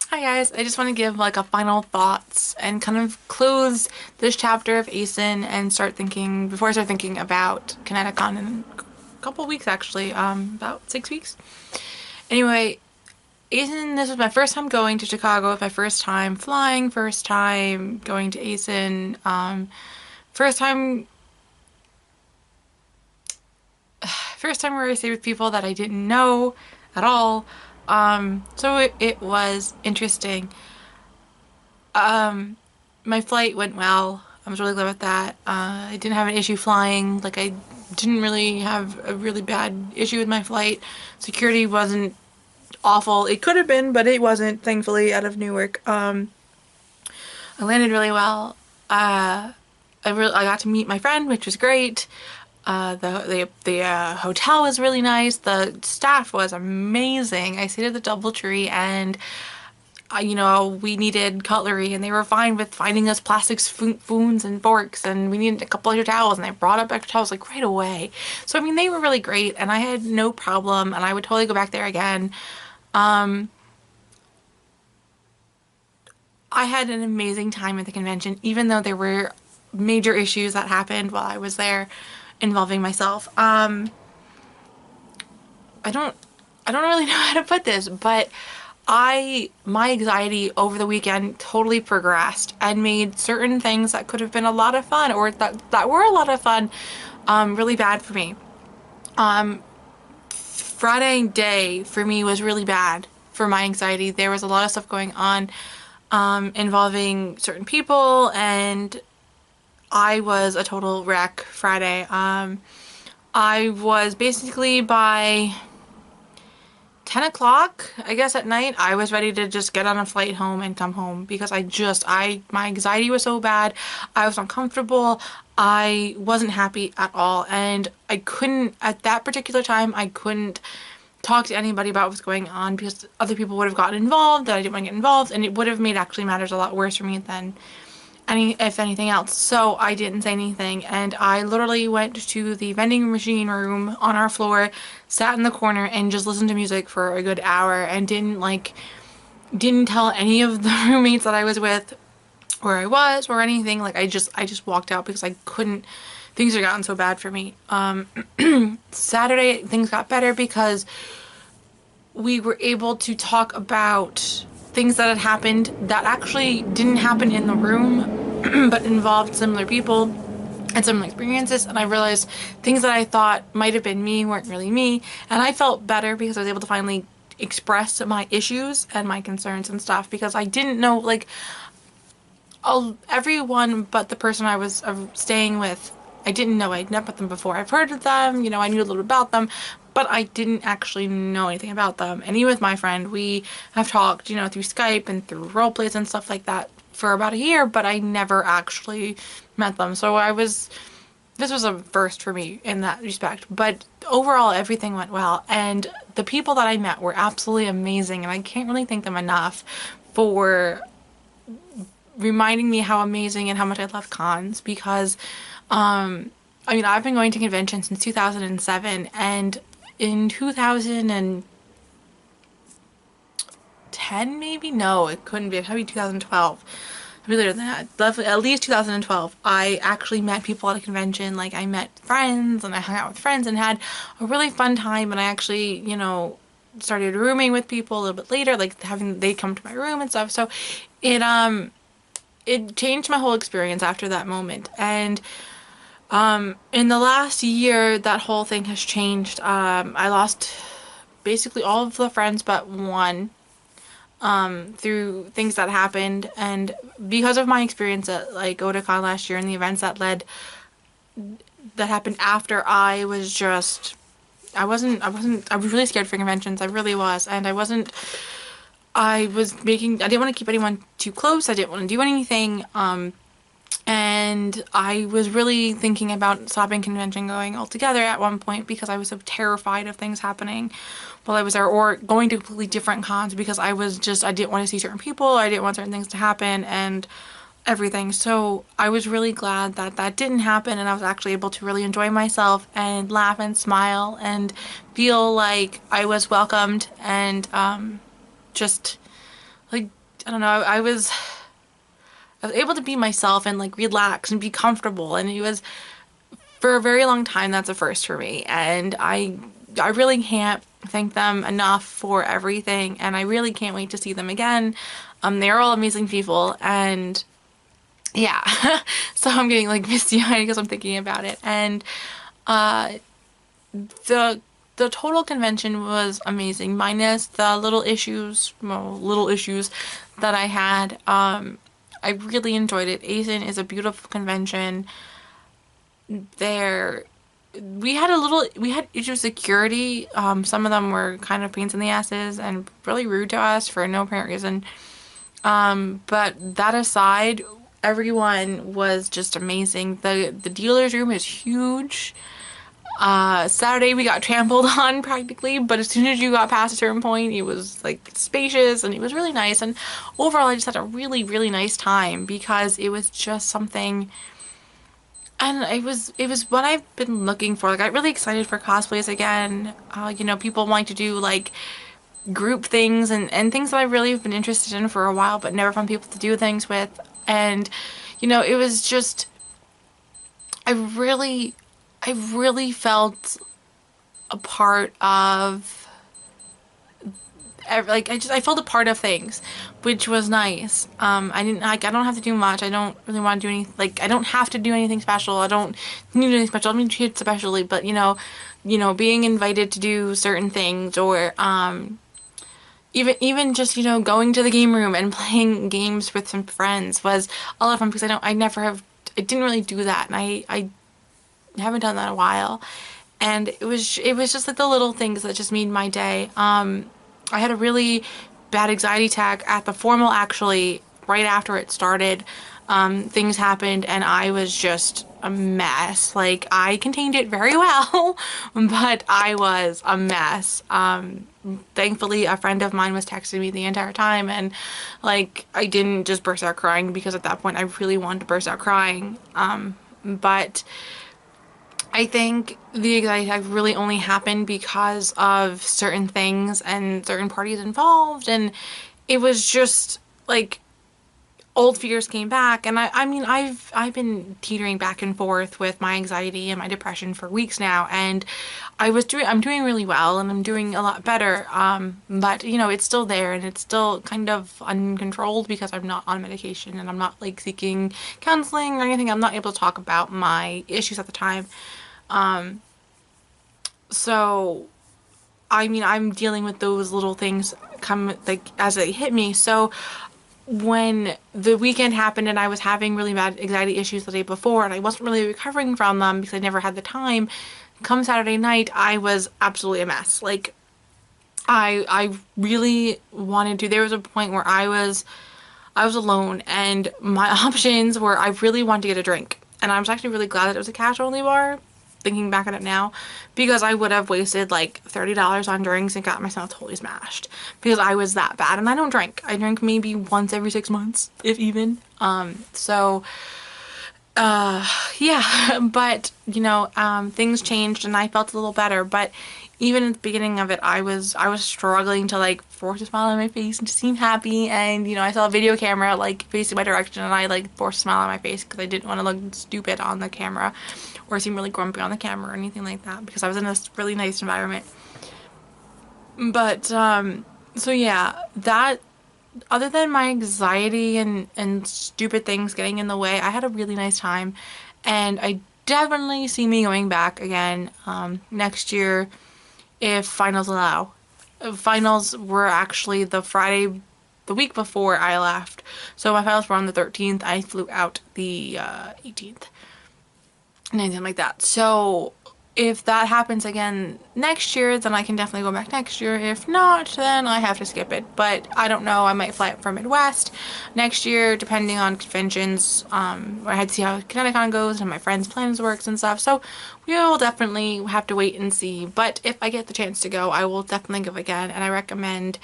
Hi guys, I just want to give like a final thoughts and kind of close this chapter of ACEN and before I start thinking about CTCON in a couple weeks actually, about 6 weeks. Anyway, ACEN, this was my first time going to Chicago, my first time flying, first time going to ACEN, first time, first time where I stayed with people that I didn't know at all. So it was interesting. My flight went well. I was really glad with that. I didn't have an issue flying. Like, I didn't really have a really bad issue with my flight. Security wasn't awful. It could have been, but it wasn't, thankfully, out of Newark. I landed really well. I got to meet my friend, which was great. The hotel was really nice. The staff was amazing. I stayed at the DoubleTree, and we needed cutlery, and they were fine with finding us plastic spoons and forks, and we needed a couple extra towels, and they brought up extra towels like right away. So I mean, they were really great, and I had no problem, and I would totally go back there again. I had an amazing time at the convention, even though there were major issues that happened while I was there involving myself. I don't I don't really know how to put this, but my anxiety over the weekend totally progressed and made certain things that could have been a lot of fun, or that were a lot of fun, really bad for me. Friday day for me was really bad for my anxiety. There was a lot of stuff going on, involving certain people, and I was a total wreck Friday. I was basically by 10 o'clock, I guess, at night, I was ready to just get on a flight home and come home because my anxiety was so bad. I was uncomfortable. I wasn't happy at all. And at that particular time, I couldn't talk to anybody about what's going on because other people would have gotten involved that I didn't want to get involved, and it would have made actually matters a lot worse for me than if anything else. So I didn't say anything, and I literally went to the vending machine room on our floor, sat in the corner, and just listened to music for a good hour, and didn't tell any of the roommates that I was with where I was or anything. Like, I just walked out because I couldn't. Things had gotten so bad for me. Saturday things got better because we were able to talk about things that had happened that actually didn't happen in the room but involved similar people and similar experiences, and I realized things that I thought might have been me weren't really me, and I felt better because I was able to finally express my issues and my concerns and stuff, because I didn't know, like, everyone but the person I was staying with, I didn't know. I'd never met them before. I've heard of them, I knew a little bit about them, but I didn't actually know anything about them. And even with my friend, we have talked, through Skype and through role plays and stuff like that for about a year, but I never actually met them. So this was a first for me in that respect. But overall, everything went well, and the people that I met were absolutely amazing, and I can't really thank them enough for reminding me how amazing and how much I love cons, because I've been going to conventions since 2007, and in 2010, maybe? No, it couldn't be. It had to be 2012. Maybe later than that. At least 2012. I actually met people at a convention. Like, I met friends, and I hung out with friends, and had a really fun time, and I actually, started rooming with people a little bit later, like they come to my room and stuff. So it changed my whole experience after that moment. And in the last year, that whole thing has changed. I lost basically all of the friends but one, through things that happened, and because of my experience at like CTCON last year and the events that happened after, I was really scared for conventions. I really was, and I didn't want to keep anyone too close. I didn't want to do anything. And I was really thinking about stopping convention going altogether at one point because I was so terrified of things happening while I was there, or going to completely different cons, because I didn't want to see certain people. I didn't want certain things to happen and everything. So I was really glad that didn't happen, and I was actually able to really enjoy myself and laugh and smile and feel like I was welcomed, and just like I don't know, I was able to be myself and like relax and be comfortable, and it was, for a very long time, that's a first for me, and I really can't thank them enough for everything, and I really can't wait to see them again. They're all amazing people, and yeah. So I'm getting like misty-eyed because I'm thinking about it. And uh the the total convention was amazing, minus the little issues, well, little issues that I had. I really enjoyed it. ACEN is a beautiful convention. There, we had issues with security. Some of them were kind of pains in the asses and really rude to us for no apparent reason. But that aside, everyone was just amazing. The dealer's room is huge. Saturday we got trampled on practically, but as soon as you got past a certain point, it was like spacious and it was really nice. And overall, I just had a really, really nice time because it was just something, and it was what I've been looking for. Like, I'm really excited for cosplays again. You know, people wanting to do like group things and things that I really have been interested in for a while, but never found people to do things with. And, you know, it was just, I really, I really felt a part of, like, I felt a part of things, which was nice. I didn't, like, I don't have to do much. I don't really want to do anything, like, I don't have to do anything special. I don't need to do anything special. I don't mean treated specially, but, being invited to do certain things, or, even just, going to the game room and playing games with some friends was a lot of fun, because I didn't really do that, and I haven't done that in a while. And it was just like the little things that just made my day. I had a really bad anxiety attack at the formal, actually, right after it started. Things happened and I was just a mess. Like, I contained it very well, but I was a mess. Thankfully, a friend of mine was texting me the entire time, and like, I didn't just burst out crying, because at that point I really wanted to burst out crying. But I think the anxiety attack really only happened because of certain things and certain parties involved, and it was just like old fears came back. And I mean, I've been teetering back and forth with my anxiety and my depression for weeks now, and I'm doing really well, and I'm doing a lot better. But it's still there, and it's still kind of uncontrolled because I'm not on medication, and I'm not like seeking counseling or anything. I'm not able to talk about my issues at the time. So I mean, I'm dealing with those little things come like as they hit me. So when the weekend happened and I was having really bad anxiety issues the day before, and I wasn't really recovering from them because I never had the time, come Saturday night, I was absolutely a mess. Like, I really wanted to. There was a point where I was alone, and my options were, I really wanted to get a drink. And I was actually really glad that it was a cash only bar, thinking back on it now, because I would have wasted like $30 on drinks and got myself totally smashed, because I was that bad. And I don't drink. I drink maybe once every 6 months, if even. Yeah, but things changed and I felt a little better. But even at the beginning of it, I was struggling to like force a smile on my face and to seem happy. And I saw a video camera like facing my direction, and I like forced a smile on my face because I didn't want to look stupid on the camera or seem really grumpy on the camera or anything like that, because I was in a really nice environment. But so yeah, that, other than my anxiety and stupid things getting in the way, I had a really nice time, and I definitely see me going back again next year if finals allow. Finals were actually the Friday, the week before I left, so my finals were on the 13th. I flew out the 18th, and anything like that. So if that happens again next year, then I can definitely go back next year. If not, then I have to skip it. But I don't know, I might fly up from Midwest next year, depending on conventions. I had to see how CTCON goes and my friends' plans works and stuff. So we will definitely have to wait and see. But if I get the chance to go, I will definitely go again. And I recommend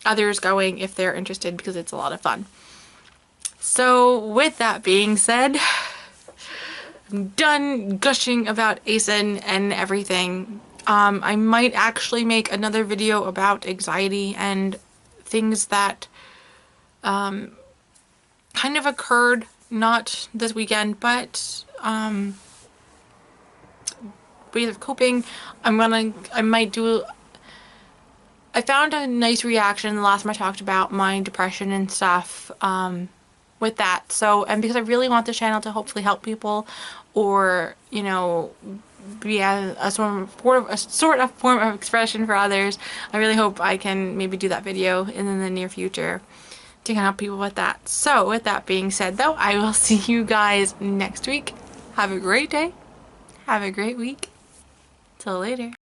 others going if they're interested, because it's a lot of fun. So with that being said, I'm done gushing about ACEN and everything. I might actually make another video about anxiety and things that kind of occurred, not this weekend, but ways of coping. I might do, I found a nice reaction the last time I talked about my depression and stuff with that. So, and because I really want this channel to hopefully help people, or, you know, be a sort of form of expression for others, I really hope I can maybe do that video in the near future to help people with that. So with that being said though, I will see you guys next week. Have a great day. Have a great week. Till later.